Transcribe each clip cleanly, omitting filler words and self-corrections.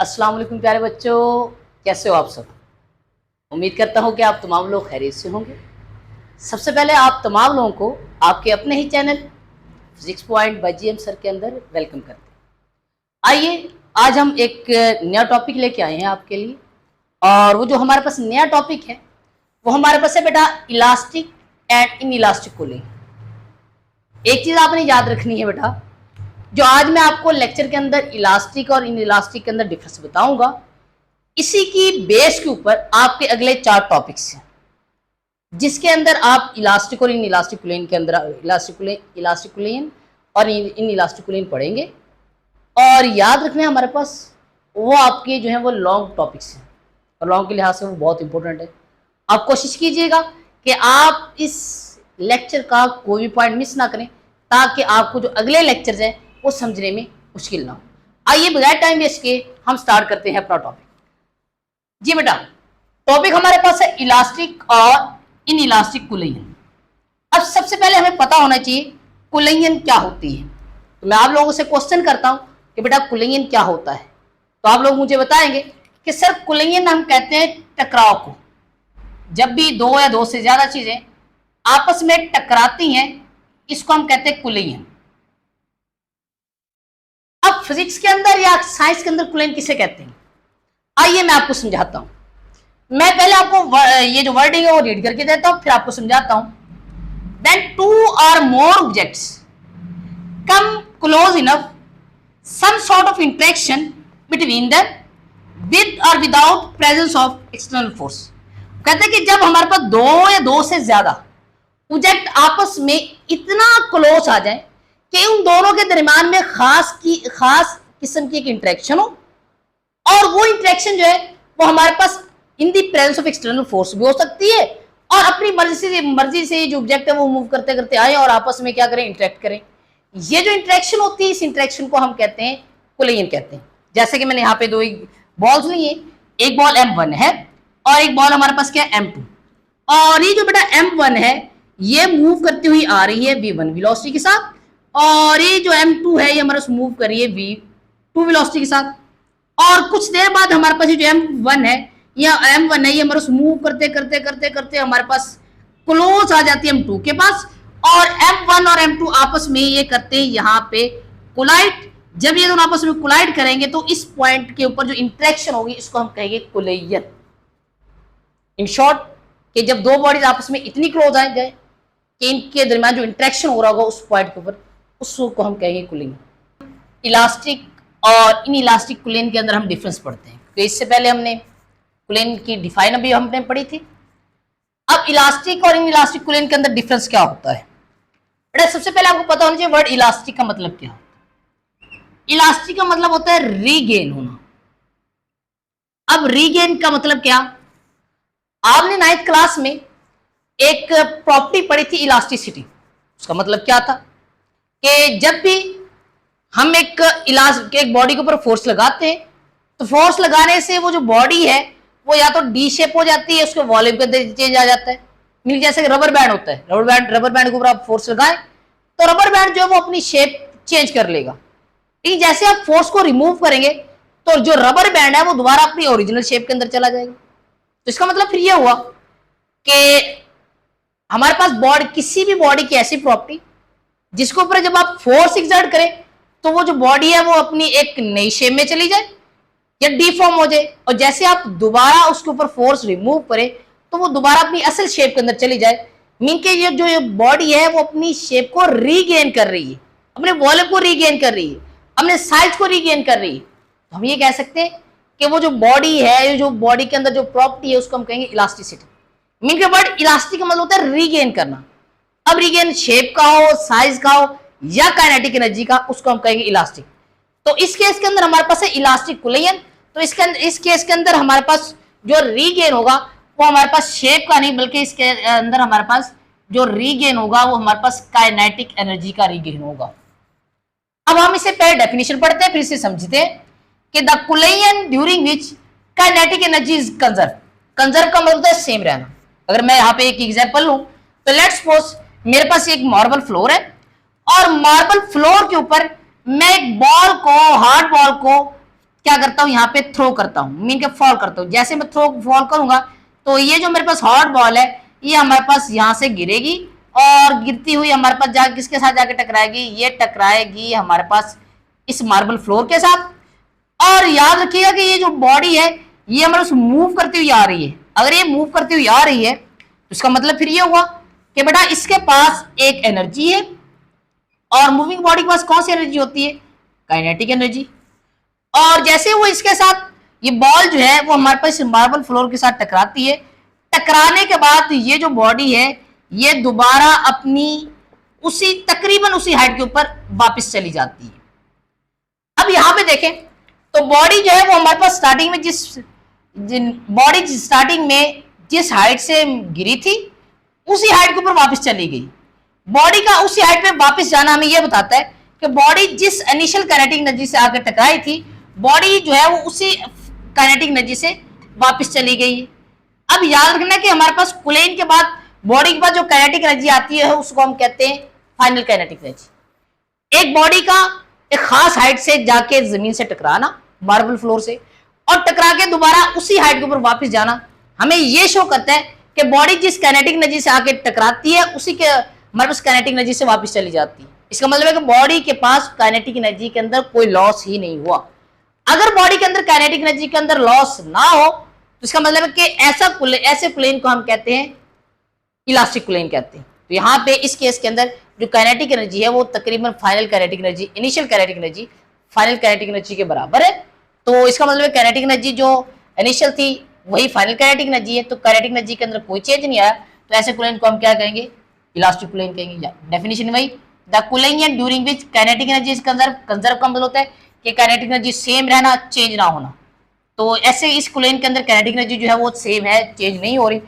अस्सलाम वालेकुम प्यारे बच्चों, कैसे हो आप सब। उम्मीद करता हूँ कि आप तमाम लोग खैरियत से होंगे। सबसे पहले आप तमाम लोगों को आपके अपने ही channel physics point by GM sir के अंदर वेलकम करते हैं। आइए आज हम एक नया टॉपिक लेके आए हैं आपके लिए, और वो जो हमारे पास नया टॉपिक है वो हमारे पास है बेटा elastic and in elastic cooling. एक चीज़ आपने याद रखनी है बेटा, जो आज मैं आपको लेक्चर के अंदर इलास्टिक और इन इलास्टिक के अंदर डिफरेंस बताऊंगा, इसी की बेस के ऊपर आपके अगले 4 टॉपिक्स हैं, जिसके अंदर आप इलास्टिक और इन इलास्टिक कूलिंग के अंदर इलास्टिक कूलिंग और इन इलास्टिक कूलिंग पढ़ेंगे। और याद रखना है हमारे पास वो आपके जो है वो लॉन्ग टॉपिक्स हैं, और लॉन्ग के लिहाज से वो बहुत इंपॉर्टेंट है। आप कोशिश कीजिएगा कि आप इस लेक्चर का कोई भी पॉइंट मिस ना करें, ताकि आपको जो अगले लेक्चर्स हैं वो समझने में मुश्किल ना हो। आइए बगैर टाइम वेस्ट के हम स्टार्ट करते हैं अपना टॉपिक। जी बेटा, टॉपिक हमारे पास है इलास्टिक और इन इलास्टिक कूलिंग। अब सबसे पहले हमें पता होना चाहिए कूलिंग क्या होती है। तो मैं आप लोगों से क्वेश्चन करता हूं कि बेटा कूलिंग क्या होता है, तो आप लोग मुझे बताएंगे कि सर कूलिंग हम कहते हैं टकराव को। जब भी दो या दो से ज्यादा चीजें आपस में टकराती हैं, इसको हम कहते हैं कूलिंग। अब फिजिक्स के अंदर या साइंस के अंदर कूलिंग किसे कहते हैं, आइए मैं आपको समझाता हूं। मैं पहले आपको ये जो वर्डिंग है वो रीड करके देता हूं, फिर आपको समझाता हूं। When two or more objects come close enough, some sort of interaction between them with or without presence of external force। कहते हैं कि जब हमारे पास दो या दो से ज्यादा ऑब्जेक्ट आपस में इतना क्लोज आ जाए कि उन दोनों के दरमियान में खास किस्म की एक इंटरेक्शन हो, और वो इंटरेक्शन जो है वो हमारे पास in the presence of external force भी हो सकती है, और अपनी मर्जी से जो ऑब्जेक्ट है वो मूव करते करते आए और आपस में क्या करें, इंटरेक्ट करें। ये जो इंटरेक्शन होती है, इस इंटरेक्शन को हम कहते हैं कूलिंग कहते हैं। जैसे कि मैंने यहाँ पे दो बॉल्स ली है, एक बॉल M1 है और एक बॉल हमारे पास क्या है M2। और ये जो बेटा M1 है ये मूव करती हुई आ रही है V1 वेलोसिटी के साथ, और ये जो M2 है ये हमारे पास मूव कर रही है V2 वेलोसिटी के साथ। और कुछ देर बाद हमारे पास ये जो M1 है या M1 है ये हमारे पास मूव करते करते करते करते हमारे पास क्लोज आ जाती है M2 के पास, और M1 और M2 आपस में ये करते हैं यहाँ पे कोलाइड। जब ये दोनों आपस में कोलाइड करेंगे तो इस पॉइंट के ऊपर जो इंटरेक्शन होगी इसको हम कहेंगे कोलिजन। इन शॉर्ट कि जब दो बॉडीज आपस में इतनी क्लोज आ जाए कि इनके दरमियान जो इंटरेक्शन हो रहा होगा उस पॉइंट के ऊपर, उसको हम कहेंगे कूलिंग। इलास्टिक और इन इलास्टिक कूलिंग के अंदर हम डिफरेंस पढ़ते हैं, तो इससे पहले हमने कूलिंग की डिफाइन अभी हमने पढ़ी थी। अब इलास्टिक और इन इलास्टिक कूलिंग के अंदर डिफरेंस क्या होता है बेटा, सबसे पहले आपको पता होना चाहिए वर्ड इलास्टिक का मतलब क्या होता है। इलास्टिक का मतलब होता है रीगेन होना। अब रीगेन का मतलब क्या, आपने 9th क्लास में एक प्रॉपर्टी पढ़ी थी इलास्टिसिटी। उसका मतलब क्या था कि जब भी हम एक बॉडी के ऊपर फोर्स लगाते हैं तो फोर्स लगाने से वो जो बॉडी है वो या तो डी शेप हो जाती है, उसके वॉल्यूम का चेंज आ जाता है। मीन जैसे रबर बैंड होता है, रबर बैंड के ऊपर आप फोर्स लगाएं तो रबर बैंड जो है वो अपनी शेप चेंज कर लेगा। लेकिन जैसे आप फोर्स को रिमूव करेंगे तो जो रबर बैंड है वो दोबारा अपनी ओरिजिनल शेप के अंदर चला जाएगा। तो इसका मतलब फिर ये हुआ कि हमारे पास किसी भी बॉडी की ऐसी प्रॉपर्टी जिसके ऊपर जब आप फोर्स एक्सर्ट करें तो वो जो बॉडी है वो अपनी एक नई शेप में चली जाए या डीफॉर्म हो जाए, और जैसे आप दोबारा उसके ऊपर फोर्स रिमूव करें तो वो दोबारा अपनी असल शेप के अंदर चली जाए। मीन के ये जो बॉडी है वो अपनी शेप को रीगेन कर रही है, अपने वॉल्यूम को रीगेन कर रही है, अपने साइज को रीगेन कर रही है। तो हम ये कह सकते हैं कि वो जो बॉडी है, जो बॉडी के अंदर जो प्रॉपर्टी है उसको हम कहेंगे इलास्टिसिटी। मीन के वर्ड इलास्टिक का मतलब होता है रीगेन करना। अब रीगेन शेप का हो, साइज का हो या काइनेटिक एनर्जी का, उसको हम कहेंगे इलास्टिक। तो इस केस के अंदर हमारे पास है इलास्टिक कूलिंग। तो इस केस के अंदर हमारे पास जो रीगेन होगा वो हमारे पास शेप का नहीं, बल्कि इसके अंदर हमारे पास जो रीगेन होगा वो हमारे पास काइनेटिक एनर्जी का रीगेन होगा। अब हम इसे पहले डेफिनेशन पढ़ते हैं, फिर इसे समझते हैं कि the cooling during which kinetic energy is conserve. Conserve का मतलब होता है सेम रहना। अगर मैं यहाँ पे एक एग्जांपल लूं तो लेट्स सपोज मेरे पास एक मार्बल फ्लोर है, और मार्बल फ्लोर के ऊपर मैं एक बॉल को, हार्ड बॉल को क्या करता हूं, यहाँ पे थ्रो करता हूं, मीन के फॉल करता हूं। जैसे मैं थ्रो फॉल करूंगा तो ये जो मेरे पास हॉट बॉल है ये हमारे पास यहाँ से गिरेगी और गिरती हुई हमारे पास जा किसके साथ जाके टकराएगी, ये टकराएगी हमारे पास इस मार्बल फ्लोर के साथ। और याद रखिएगा कि ये जो बॉडी है ये हमारे पास मूव करती हुई आ रही है। अगर ये मूव करती हुई आ रही है तो इसका मतलब फिर ये हुआ कि बेटा इसके पास एक एनर्जी है, और मूविंग बॉडी के पास कौन सी एनर्जी होती है, काइनेटिक एनर्जी। और जैसे वो इसके साथ ये बॉल जो है वो हमारे पास मार्बल फ्लोर के साथ टकराती है, टकराने के बाद ये जो बॉडी है ये दोबारा अपनी उसी तकरीबन उसी हाइट के ऊपर वापस चली जाती है। अब यहां पे देखें तो बॉडी जो है वो हमारे पास स्टार्टिंग में बॉडी स्टार्टिंग में जिस हाइट से गिरी थी उसी हाइट के ऊपर वापस चली गई। बॉडी का उसी हाइट पे वापस जाना हमें यह बताता है कि बॉडी जिस इनिशियल काइनेटिक एनर्जी से आकर टकराई थी, बॉडी जो है वो उसी काइनेटिक एनर्जी से वापस चली गई है। अब याद रखना कि हमारे पास कुलेन के बाद बॉडी के बाद जो काइनेटिक एनर्जी आती है उसको हम कहते हैं फाइनल काइनेटिक एनर्जी। एक बॉडी का एक खास हाइट से जाके जमीन से टकराना मार्बल फ्लोर से, और टकरा के दोबारा उसी हाइट के ऊपर वापस जाना, हमें यह शो करता है कि बॉडी जिस काइनेटिक एनर्जी से आके टकराती है उसी के हमारे पास काइनेटिक एनर्जी से वापस चली जाती है। इसका मतलब है कि बॉडी के पास काइनेटिक एनर्जी के अंदर कोई लॉस ही नहीं हुआ। अगर बॉडी के अंदर काइनेटिक एनर्जी के अंदर लॉस ना हो तो इसका मतलब है कि ऐसे कुलेन को हम कहते हैं इलास्टिक कुलेन कहते हैं। तो यहाँ पे इस केस के अंदर जो काइनेटिक एनर्जी है वो तकरीबन final kinetic energy, initial kinetic energy final kinetic energy के बराबर है। तो इसका मतलब है काइनेटिक एनर्जी जो इनिशियल थी वही फाइनल काइनेटिक एनर्जी है, तो काइनेटिक एनर्जी के अंदर कोई चेंज नहीं आया, तो ऐसे कुलेन को हम क्या कहेंगे, इलास्टिक कुलेन कहेंगे। डेफिनेशन वही, the collision during which kinetic energy is conserve का मतलब होता है कि काइनेटिक एनर्जी सेम रहना, चेंज ना होना। तो ऐसे इस कुलेन के अंदर काइनेटिक एनर्जी जो है वो सेम है, चेंज नहीं हो रही,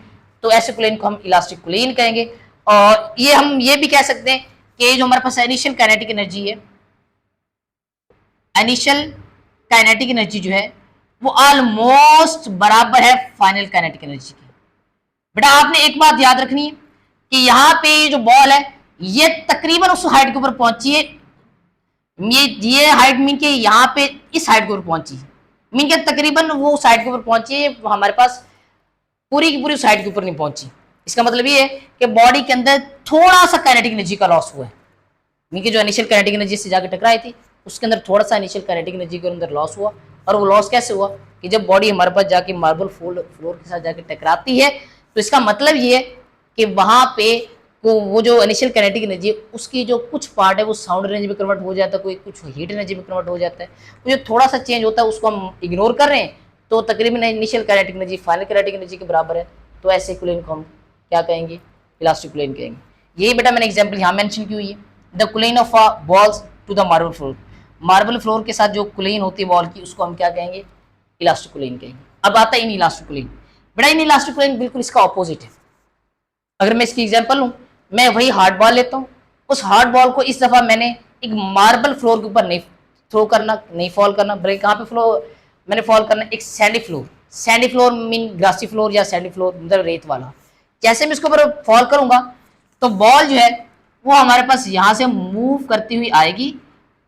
तो ऐसे कुलेन को हम इलास्टिक कुलेन कहेंगे। और ये हम ये भी कह सकते हैं कि जो हमारे पास इनिशियल काइनेटिक एनर्जी है, इनिशियल काइनेटिक एनर्जी जो है वो ऑलमोस्ट बराबर है फाइनल काइनेटिक एनर्जी की। बेटा आपने एक बात याद रखनी है कि यहाँ पे जो बॉल है ये तकरीबन उस हाइट के ऊपर पहुंची है, ये हाइट मीन के यहाँ पे इस हाइट के ऊपर पहुंची है, मीन के तकरीबन वो उस हाइट के ऊपर पहुंची है, हमारे पास पूरी की पूरी उस हाइट के ऊपर नहीं पहुंची। इसका मतलब ये है कि बॉडी के अंदर थोड़ा सा काइनेटिक एनर्जी का लॉस हुआ है, मीन के जो इनिशियल काइनेटिक एनर्जी से जाकर टकराई थी उसके अंदर थोड़ा सा इनिशियल काइनेटिक एनर्जी के अंदर लॉस हुआ। और वो लॉस कैसे हुआ कि जब बॉडी हमारे पास जाके मार्बल फ्लोर के साथ जाके टकराती है तो इसका मतलब ये है कि वहां पे वो जो इनिशियल काइनेटिक एनर्जी है उसकी जो कुछ पार्ट है वो साउंड एनर्जी में कन्वर्ट हो जाता है, कोई कुछ हीट एनर्जी में कन्वर्ट हो जाता है। वो जो थोड़ा सा चेंज होता है उसको हम इग्नोर कर रहे हैं, तो तकरीबन initial kinetic energy final kinetic energy के बराबर है, तो ऐसे कुलेन को हम क्या कहेंगे, इलास्टिक कुलेन कहेंगे। यही बेटा मैंने एग्जाम्पल यहाँ मेंशन की हुई है, the collision of balls to the marble floor. Marble floor के साथ जो कुलेन होती है बॉल की उसको हम क्या कहेंगे, इलास्टिक कुलेन कहेंगे। अब आता है इन इलास्टिक कुलेन। बेटा इन इलास्टिक कुलेन बिल्कुल इसका ऑपोजिट है। अगर मैं इसकी एग्जांपल लूं, मैं वही हार्ड बॉल लेता हूं, उस हार्ड बॉल को इस दफा मैंने एक मार्बल फ्लोर के ऊपर नहीं थ्रो करना, नहीं फॉल करना, ब्रेक कहाँ पे फ्लोर मैंने फॉल करना, एक sandy floor mean grassy floor या सैंडी फ्लोर मतलब रेत वाला। जैसे मैं इसके ऊपर फॉल करूंगा तो बॉल जो है वो हमारे पास यहाँ से मूव करती हुई आएगी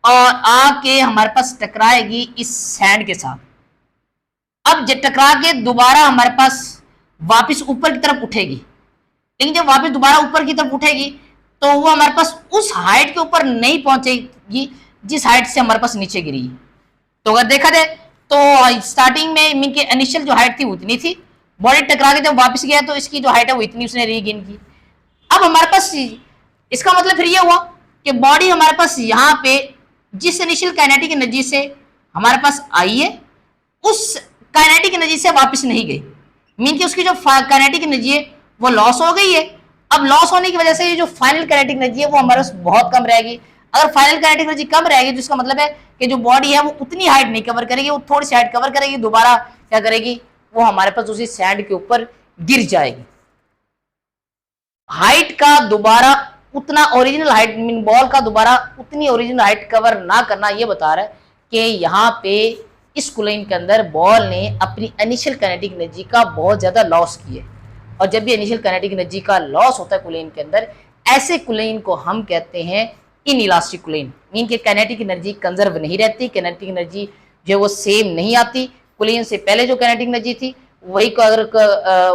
और आके हमारे पास टकराएगी इस सैंड के साथ। अब जब टकरा के दोबारा हमारे पास वापस ऊपर की तरफ उठेगी, लेकिन जब वापस दोबारा ऊपर की तरफ उठेगी तो वो हमारे पास उस हाइट के ऊपर नहीं पहुंचेगी जिस हाइट से हमारे पास नीचे गिरी है। तो अगर देखा जाए तो स्टार्टिंग में मीन के इनिशियल जो हाइट थी वो इतनी थी, बॉडी टकरा के जब वापस गया तो इसकी जो हाइट है वो इतनी उसने रीगेन की। अब हमारे पास इसका मतलब फिर ये हुआ कि बॉडी हमारे पास यहाँ पे जिस इनिशियल काइनेटिक एनर्जी से हमारे पास आई है उस काइनेटिक एनर्जी से वापस नहीं गई, मीन कि उसकी जो काइनेटिक एनर्जी है वो लॉस हो गई है। अब लॉस होने की वजह से ये जो फाइनल काइनेटिक एनर्जी है वो हमारे पास बहुत कम रहेगी। अगर फाइनल काइनेटिक एनर्जी कम रहेगी तो इसका मतलब है कि जो बॉडी है वो उतनी हाइट नहीं कवर करेगी, वो थोड़ी सी हाइट कवर करेगी, दोबारा क्या करेगी, वो हमारे पास उसी सैंड के ऊपर गिर जाएगी। हाइट का दोबारा उतना ओरिजिनल हाइट मीन बॉल का दोबारा उतनी ओरिजिनल हाइट कवर ना करना ये बता रहा है कि यहाँ पे इस कुलेन के अंदर बॉल ने अपनी इनिशियल काइनेटिक एनर्जी का बहुत ज्यादा लॉस किया है। और जब भी इनिशियल काइनेटिक एनर्जी का लॉस होता है कुलेन के अंदर, ऐसे कुलेन को हम कहते हैं इन इलास्टिक कुलेन, मीन के काइनेटिक एनर्जी कंजर्व नहीं रहती, काइनेटिक एनर्जी जो वो सेम नहीं आती, कुलियन से पहले जो काइनेटिक एनर्जी थी वही को अगर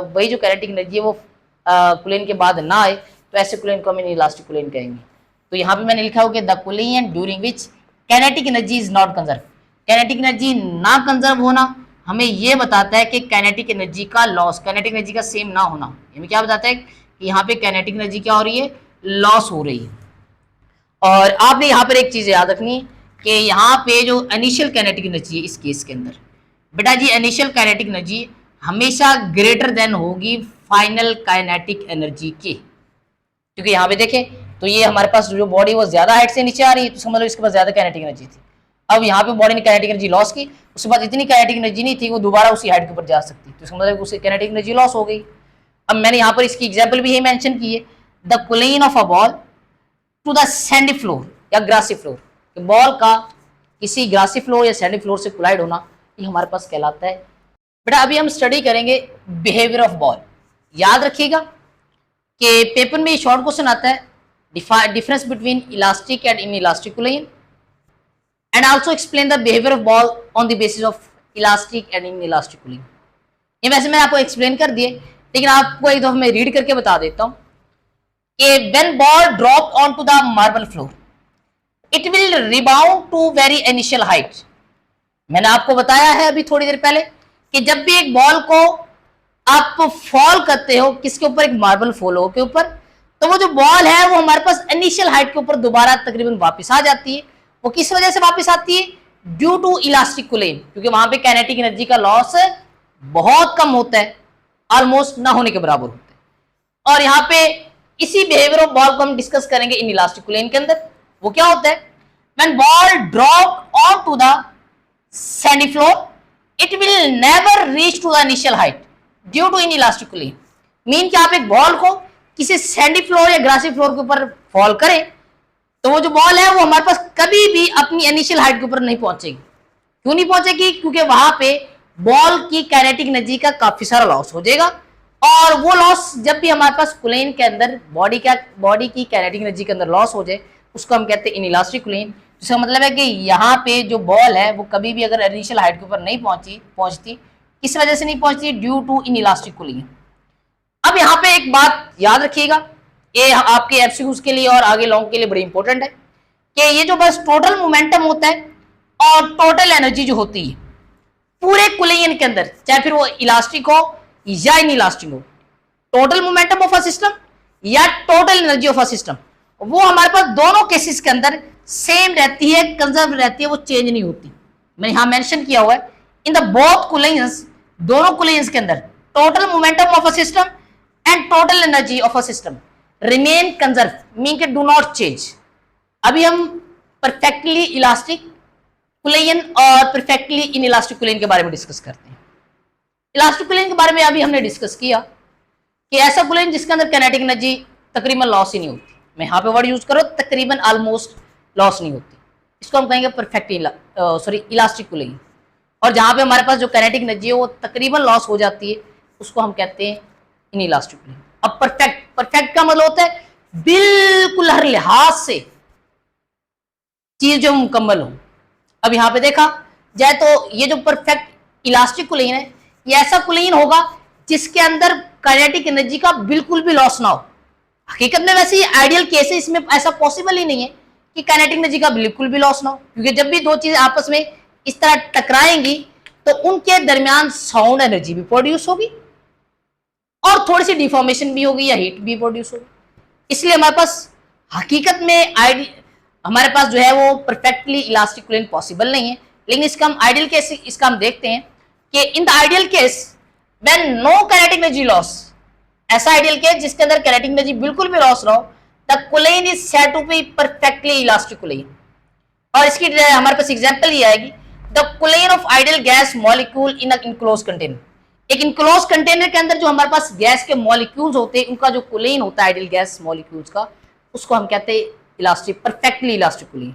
वही जो काइनेटिक एनर्जी है वो कुलियन के बाद ना आए तो ऐसे कुलियन को हम इनइलास्टिक कुलियन कहेंगे। तो यहाँ पे मैंने लिखा हो कि the कुलियन during which kinetic energy is not conserve. Kinetic energy ना कंजर्व होना हमें ये बताता है कि काइनेटिक एनर्जी का लॉस, काइनेटिक एनर्जी का सेम ना होना, हमें क्या बताता है कि यहाँ पे काइनेटिक एनर्जी क्या हो रही है, लॉस हो रही है। और आपने यहाँ पर एक चीज याद रखनी कि यहाँ पे जो इनिशियल काइनेटिक एनर्जी है इस केस के अंदर, बेटा जी इनिशियल काइनेटिक एनर्जी हमेशा ग्रेटर देन होगी फाइनल काइनेटिक एनर्जी की। क्योंकि यहाँ पे देखें तो ये हमारे पास जो बॉडी वो ज्यादा हाइट से नीचे आ रही है, तो समझ लो इसके पास ज्यादा काइनेटिक एनर्जी थी। अब यहाँ पे बॉडी ने काइनेटिक एनर्जी लॉस की, उसके बाद इतनी काइनेटिक एनर्जी नहीं थी वो दोबारा उसी हाइट के ऊपर जा सकती, तो इसका मतलब उसकी काइनेटिक एनर्जी लॉस हो गई। अब मैंने यहाँ पर इसकी एग्जाम्पल भी यही मेंशन की है, the collision of a ball to the sandy floor या ग्रासी फ्लोर, बॉल का किसी ग्रासी फ्लोर या सैंडी फ्लोर से कोलाइड होना, ये हमारे पास कहलाता है। बेटा अभी हम स्टडी करेंगे बिहेवियर ऑफ बॉल। याद रखिएगा कि पेपर में शॉर्ट क्वेश्चन आता है, difference between elastic and inelastic कुलियन and also explain the behaviour of ball on the basis of elastic and inelastic कुलियन। ये वैसे मैंने आपको एक्सप्लेन कर दिए, लेकिन आपको एक दफा मैं रीड करके बता देता हूं कि when ball drop on to the marble floor it will rebound to very initial height. मैंने आपको बताया है अभी थोड़ी देर पहले कि जब भी एक बॉल को आप फॉल करते हो किसके ऊपर, एक मार्बल फ्लोर के ऊपर, तो वो जो बॉल है वो हमारे पास इनिशियल हाइट के ऊपर दोबारा तकरीबन वापस आ जाती है। वो किस वजह से वापस आती है, ड्यू टू इलास्टिक कुलियन, क्योंकि वहां पे काइनेटिक एनर्जी का लॉस बहुत कम होता है, ऑलमोस्ट ना होने के बराबर होता है। और यहाँ पे इसी बिहेवियर ऑफ बॉल को हम डिस्कस करेंगे इन इलास्टिक कुलियन के अंदर। वो क्या होता है, when ball drop on to the sandy floor it will never reach to the initial height due to inelastic collision. Mean कि आप एक बॉल को किसी सैंडी फ्लोर या ग्रासी फ्लोर के ऊपर फॉल करें तो वो जो बॉल है वो हमारे पास कभी भी अपनी इनिशियल हाइट के ऊपर नहीं पहुंचेगी। क्यों नहीं पहुंचेगी, क्योंकि वहां पे बॉल की काइनेटिक एनर्जी का काफी सारा लॉस हो जाएगा, और वो लॉस जब भी हमारे पास कुलियन के अंदर बॉडी की काइनेटिक एनर्जी के अंदर लॉस हो जाए उसको हम कहते हैं इनइलास्टिक कुलियन। जिसका मतलब है कि यहाँ पे जो बॉल है वो कभी भी अगर इनिशियल हाइट के ऊपर नहीं पहुंचती, किस वजह से नहीं पहुंचती, ड्यू टू इनइलास्टिक कुलियन। अब यहाँ पे एक बात याद रखिएगा, ये आपके एमसीक्यूज के लिए और आगे लॉन्ग के लिए बड़ी इंपॉर्टेंट है कि ये जो बस टोटल मोमेंटम होता है और टोटल एनर्जी जो होती है पूरे कुलियन के अंदर, चाहे फिर वो इलास्टिक हो या इनइलास्टिक हो, total momentum of a system या total energy of a system, वो हमारे पास दोनों केसेस के अंदर सेम रहती है, कंजर्व रहती है, वो चेंज नहीं होती। मैं यहां मेंशन किया हुआ है इन द बोथ कुलियंस, दोनों कुलियंस के अंदर total momentum of a system and total energy of a system remain conserve, mean के डू नॉट चेंज। अभी हम परफेक्टली इलास्टिक कुलियन और परफेक्टली इनइलास्टिक कुलियन के बारे में डिस्कस करते हैं। इलास्टिक कुलियन के बारे में अभी हमने डिस्कस किया कि ऐसा कुलियन जिसके अंदर काइनेटिक एनर्जी तकरीबन लॉस ही नहीं होती। मैं यहाँ पे वर्ड यूज करो, तकरीबन ऑलमोस्ट लॉस नहीं होती, इसको हम कहेंगे परफेक्ट इलास्टिक कुलियन। और जहां पे हमारे पास जो काइनेटिक एनर्जी है वो तकरीबन लॉस हो जाती है उसको हम कहते हैं इनइलास्टिक कुलियन। अब परफेक्ट का मतलब होता है बिल्कुल हर लिहाज से चीज जो मुकम्मल हो। अब यहाँ पे देखा जाए तो ये जो परफेक्ट इलास्टिक कुलियन है ये ऐसा कुलियन होगा जिसके अंदर काइनेटिक एनर्जी का बिल्कुल भी लॉस ना हो। हकीकत में वैसे ये आइडियल केस है, इसमें ऐसा पॉसिबल ही नहीं है कि काइनेटिक एनर्जी का बिल्कुल भी लॉस ना हो, क्योंकि जब भी दो चीजें आपस में इस तरह टकराएंगी तो उनके दरमियान साउंड एनर्जी भी प्रोड्यूस होगी और थोड़ी सी डिफॉर्मेशन भी होगी या हीट भी प्रोड्यूस होगी। इसलिए हमारे पास हकीकत में हमारे पास जो है वो परफेक्टली इलास्टिक कुलियन पॉसिबल नहीं है। लेकिन इसका हम आइडियल केस इसका हम देखते हैं कि in the ideal case when no kinetic energy loss, ऐसा आइडियल केस जिसके अंदर काइनेटिक एनर्जी बिल्कुल भी लॉस ना हो, the collision is said to be perfectly elastic collision. और इसकी हमारे पास एग्जांपल ये आएगी, the collision of ideal gas molecule in a enclose container. एक इनक्लोज कंटेनर के अंदर जो हमारे पास गैस के मॉलिक्यूल्स होते हैं उनका जो कुलियन होता है आइडियल गैस मॉलिक्यूल्स का, उसको हम कहते हैं इलास्टिक, परफेक्टली इलास्टिक कुलियन।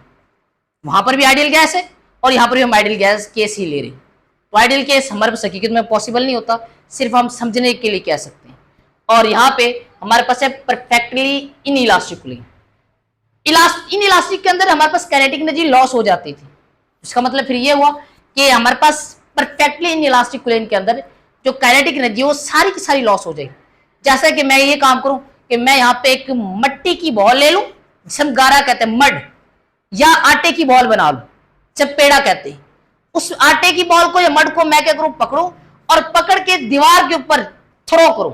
वहां पर भी आइडियल गैस है और यहाँ पर भी हम आइडियल गैस केस ही ले रहे हैं। तो आइडियल केस हमारे पास हकीकत में पॉसिबल नहीं होता, सिर्फ हम समझने के लिए कह सकते हैं। और यहाँ पे हमारे पास है परफेक्टली इनइलास्टिक कुलियन। इनइलास्टिक के अंदर हमारे पास काइनेटिक एनर्जी लॉस हो जाती थी। इसका मतलब फिर ये हुआ कि हमारे पास परफेक्टली इन इलास्टिक कूलेंट के अंदर जो काइनेटिक एनर्जी है वो सारी की सारी लॉस हो जाएगी। जैसा कि मैं ये काम करूं कि मैं यहां पे एक मट्टी की बॉल ले लूं, जिसे हम गारा कहते हैं, मड, या आटे की बॉल बना लूं, चपेड़ा कहते हैं। उस आटे की बॉल को या मड को मैं क्या करूं, पकड़ूं और पकड़ के दीवार के ऊपर थ्रो करूं।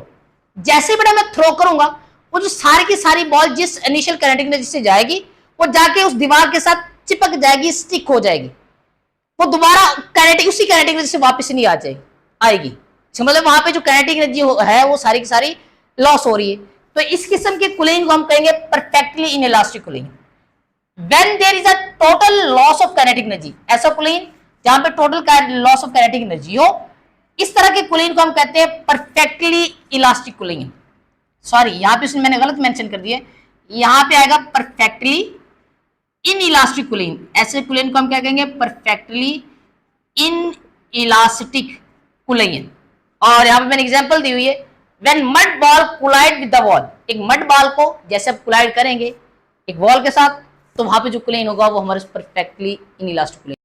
जैसे बेटा मैं थ्रो करूंगा, वो जो सारी की सारी बॉल जिस इनिशियल काइनेटिक एनर्जी से जाएगी वो जाके उस दीवार के साथ चिपक जाएगी, स्टिक हो जाएगी, वो दोबारा काइनेटिक उसी काइनेटिक एनर्जी से वापस नहीं आएगी। मतलब वहां पे जो काइनेटिक एनर्जी है वो सारी की सारी लॉस हो रही है। तो इस किस्म के कूलिंग को हम कहेंगे perfectly inelastic collision. When there is a total loss of kinetic energy, ऐसा कूलिंग जहां पे total loss of kinetic energy हो, इस तरह के कूलिंग को हम कहते हैं परफेक्टली इलास्टिक कूलिंग। सॉरी, यहां पे मैंने गलत मेंशन कर दिया, यहां पे आएगा परफेक्टली इन इलास्टिक कूलिंग। ऐसे कूलिंग को हम क्या कहेंगे, परफेक्टली इन इलास्टिक कूलिंग। और यहां पे मैंने एग्जांपल दी हुई है, when mud ball collide with the wall, एक मड बॉल को जैसे आप कोलाइड करेंगे एक वॉल के साथ, तो वहां पे जो कूलिंग होगा वो हमारे परफेक्टली इन इलास्टिक कूलिंग।